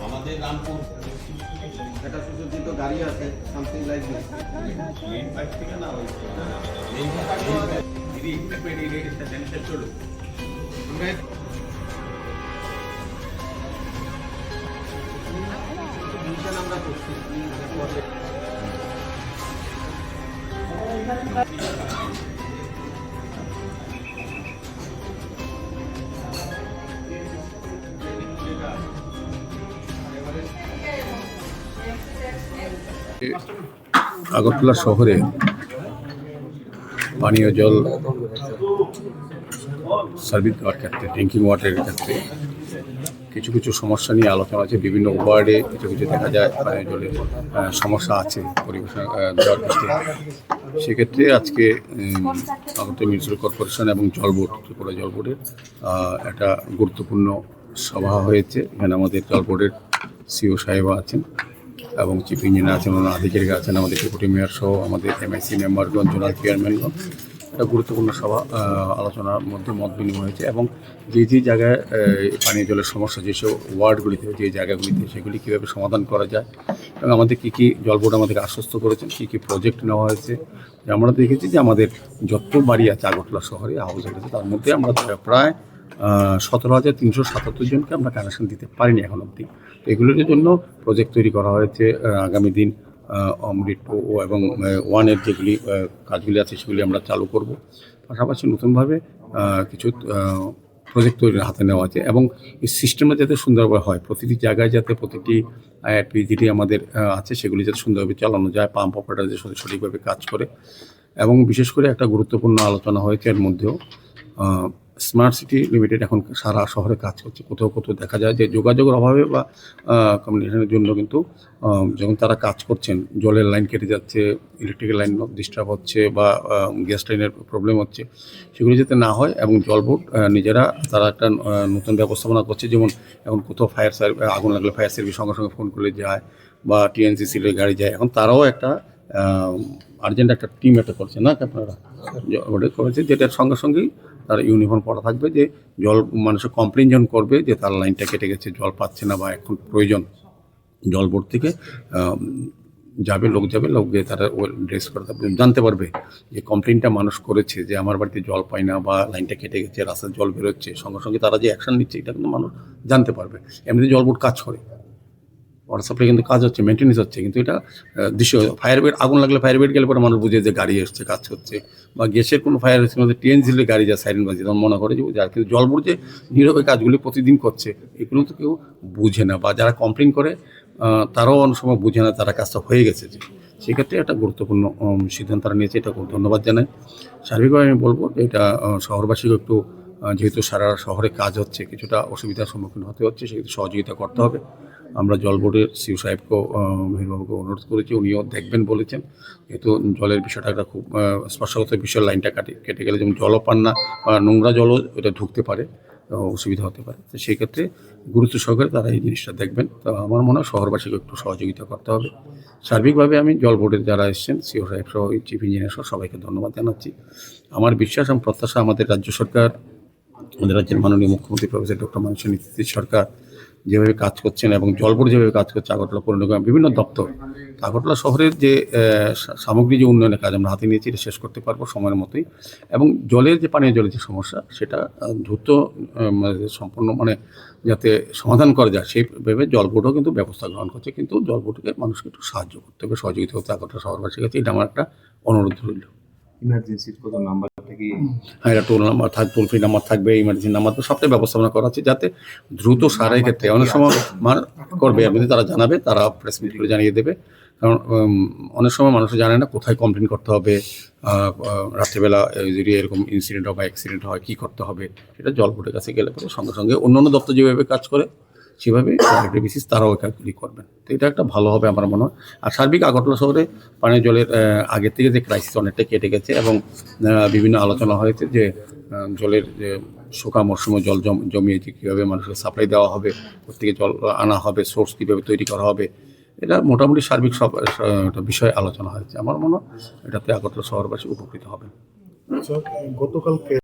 আমাদের রামপুর একটা সুসজ্জিত গাড়ি আছে, something like this. Main pipe থেকে না ওই চলো আমরা করছি আগরতলা শহরে পানীয় জল সার্ভিস দেওয়ার ক্ষেত্রে, ড্রিঙ্কিং ওয়াটারের ক্ষেত্রে কিছু কিছু সমস্যা নিয়ে আলোচনা আছে। বিভিন্ন ওয়ার্ডে কিছু কিছু দেখা যায় পানীয় জলের সমস্যা আছে পরিবেশন দেওয়ার ক্ষেত্রে। সেক্ষেত্রে আজকে আগরতলা মিউনিসিপ্যাল কর্পোরেশন এবং জল বোর্ড, ত্রিপুরা জল বোর্ডের একটা গুরুত্বপূর্ণ সভা হয়েছে। এখানে আমাদের জল বোর্ডের সিও সাহেবা আছেন এবং চিফ ইঞ্জিনিয়ার আছেন, ওনার আধিকারিক আছেন, আমাদের ডেপুটি মেয়র সহ আমাদের MIC মেম্বারগণ, জোনাল চেয়ারম্যানগণ। একটা গুরুত্বপূর্ণ সভা আলোচনার মধ্যে মত বিনিময় হয়েছে এবং যে যে জায়গায় পানীয় জলের সমস্যা, যেসব ওয়ার্ডগুলিতে, যে জায়গাগুলিতে, সেগুলি কীভাবে সমাধান করা যায় এবং আমাদের কী কী জল বোর্ড আমাদেরকে আশ্বস্ত করেছেন, কী কী প্রজেক্ট নেওয়া হয়েছে। আমরা দেখেছি যে আমাদের যত বাড়ি আছে আগরতলা শহরে হাউস আছে, তার মধ্যে আমরা প্রায় 17,377 জনকে আমরা কানেকশন দিতে পারিনি এখন অবধি। তো এগুলোর জন্য প্রজেক্ট তৈরি করা হয়েছে। আগামী দিন অমৃত 2 এবং 1-এর যেগুলি কাজগুলি আছে সেগুলি আমরা চালু করব। পাশাপাশি নতুনভাবে কিছু প্রজেক্ট তৈরির হাতে নেওয়া আছে এবং এই সিস্টেমটা যাতে সুন্দরভাবে হয়, প্রতিটি জায়গায় যাতে প্রতিটি PGD আমাদের আছে সেগুলি যাতে সুন্দরভাবে চালানো যায়, পাম্প অপারেটর যে সঠিকভাবে কাজ করে। এবং বিশেষ করে একটা গুরুত্বপূর্ণ আলোচনা হয়েছে এর মধ্যেও, স্মার্ট সিটি লিমিটেড এখন সারা শহরে কাজ করছে। কোথাও কোথাও দেখা যায় যে যোগাযোগের অভাবে বা কমিউনিকেশনের জন্য কিন্তু যখন তারা কাজ করছেন, জলের লাইন কেটে যাচ্ছে, ইলেকট্রিক্যাল লাইন ডিস্টার্ব হচ্ছে বা গ্যাস লাইনের প্রবলেম হচ্ছে, সেগুলি যাতে না হয়। এবং জল বোর্ড নিজেরা তারা একটা নতুন ব্যবস্থাপনা করছে। যেমন এখন কোথাও ফায়ার সার্ভিস, আগুন লাগলে ফায়ার সার্ভিস সঙ্গে সঙ্গে ফোন করলে যায় বা TNCCর গাড়ি যায়। এখন তারাও একটা আর্জেন্ট একটা টিম একটা করছে না আপনারা করেছে, যেটার সঙ্গে সঙ্গেই তার ইউনিফর্ম পরা থাকবে, যে জল মানুষের কমপ্লেন যখন করবে যে তার লাইনটা কেটে গেছে, জল পাচ্ছে না বা এখন প্রয়োজন, জল বোর্ড থেকে লোক যাবে, লোক গিয়ে তারা ড্রেস করে জানতে পারবে যে কমপ্লেনটা মানুষ করেছে যে আমার বাড়িতে জল পাই না বা লাইনটা কেটে গেছে, রাস্তায় জল বেরোচ্ছে, সঙ্গে সঙ্গে তারা যে অ্যাকশন নিচ্ছে এটা কিন্তু মানুষ জানতে পারবে। এমনিতে জল বোর্ড কাজ করে, ওয়াটার সাপ্লাই কিন্তু কাজ হচ্ছে, মেনটেন্স হচ্ছে, কিন্তু এটা দৃশ্য ফায়ার ব্রিগেড, আগুন লাগলে ফায়ার ব্রিগেড গেলে পরে মানুষ বুঝে যে গাড়ি এসছে, কাজ হচ্ছে। বা গ্যাসের কোনো ফায়ার হচ্ছে, মধ্যে TNCCর গাড়ি যায় সাইরেন বাজে, তখন মনে করে যে যার, কিন্তু জল বোর্ড যে নীরবে কাজগুলি প্রতিদিন করছে এগুলো তো কেউ বুঝে না, বা যারা কমপ্লেন করে তারাও অনেক সময় বুঝে না তারা কাজটা হয়ে গেছে। যে সেক্ষেত্রে একটা গুরুত্বপূর্ণ সিদ্ধান্ত তারা নিয়েছে, এটা খুব ধন্যবাদ জানাই। সার্বিকভাবে আমি বলবো যে এটা শহরবাসীকে একটু, যেহেতু সারা শহরে কাজ হচ্ছে, কিছুটা অসুবিধার সম্মুখীন হতে হচ্ছে, সেক্ষেত্রে সহযোগিতা করতে হবে। আমরা জল বোর্ডের সিও সাহেবকেও, মেহরবাবুকে অনুরোধ করেছি, উনিও দেখবেন বলেছেন। যেহেতু জলের বিষয়টা একটা খুব স্পর্শগত বিষয়, লাইনটা কেটে গেলে যেমন জলও পান না বা নোংরা জলও এটা ঢুকতে পারে, অসুবিধা হতে পারে। তো সেই ক্ষেত্রে গুরুত্ব সহকারে তারা এই জিনিসটা দেখবেন। তো আমার মনে হয় শহরবাসীকে একটু সহযোগিতা করতে হবে। সার্বিকভাবে আমি জল বোর্ডের যারা এসছেন, সিও সাহেব সহ, চিফ ইঞ্জিনিয়ার সহ সবাইকে ধন্যবাদ জানাচ্ছি। আমার বিশ্বাস এবং প্রত্যাশা, আমাদের রাজ্য সরকার, আমাদের রাজ্যের মাননীয় মুখ্যমন্ত্রী প্রফেসর ডক্টর মানিক নীতিশ সরকার যেভাবে কাজ করছেন এবং জল বোর্ড যেভাবে কাজ করছে, আগরতলা পৌর নিগম, বিভিন্ন দপ্তর, আগরতলা শহরের যে সামগ্রিক যে উন্নয়নের কাজ আমরা হাতে নিয়েছি, এটা শেষ করতে পারবো সময়ের মতোই। এবং জলের যে পানীয় জলের যে সমস্যা, সেটা দ্রুত সম্পূর্ণ যাতে সমাধান করা যায়, সেই ভেবে জল বোর্ডও কিন্তু ব্যবস্থা গ্রহণ করছে। কিন্তু জল বোর্ডকে মানুষকে একটু সাহায্য করতে হবে, সহযোগিতা হতে আগরতলা শহরবাসীর কাছে, এটা আমার একটা অনুরোধ রইল। ইমার্জেন্সির কত নাম্বার থেকে? হ্যাঁ, এটা টোল নাম্বার থাকবে, টোল ফ্রি নাম্বার থাকবে, ইমার্জেন্সি নাম্বার, তো সবটাই ব্যবস্থাপনা করা আছে যাতে দ্রুত সারাই ক্ষেত্রে। অনেক সময় করবে, এর মধ্যে তারা জানাবে, তারা প্রেস মিট করে জানিয়ে দেবে। কারণ অনেক সময় মানুষ জানে না কোথায় কমপ্লেন করতে হবে, রাত্রিবেলা যদি এরকম ইনসিডেন্ট হয় বা অ্যাক্সিডেন্ট হয় কী করতে হবে। এটা জল বোর্ডের কাছে গেলে পরে সঙ্গে সঙ্গে অন্যান্য দপ্তর যেভাবে কাজ করে সেভাবে বেসিস তারাও কাজগুলি করবেন। তো এটা একটা ভালো হবে আমার মনে হয়। আর সার্বিক আগরতলা শহরে পানীয় জলের আগের থেকে যে ক্রাইসিস অনেকটা কেটে গেছে এবং বিভিন্ন আলোচনা হয়েছে যে জলের যে শুকা মরশুমে জল জমিয়েছে, কীভাবে মানুষকে সাপ্লাই দেওয়া হবে, কোথেকে জল আনা হবে, সোর্স কীভাবে তৈরি করা হবে, এটা মোটামুটি সার্বিক সব একটা বিষয়ে আলোচনা হয়েছে। আমার মনে হয় এটাতে আগরতলা শহরবাসী উপকৃত হবেন। গতকালকে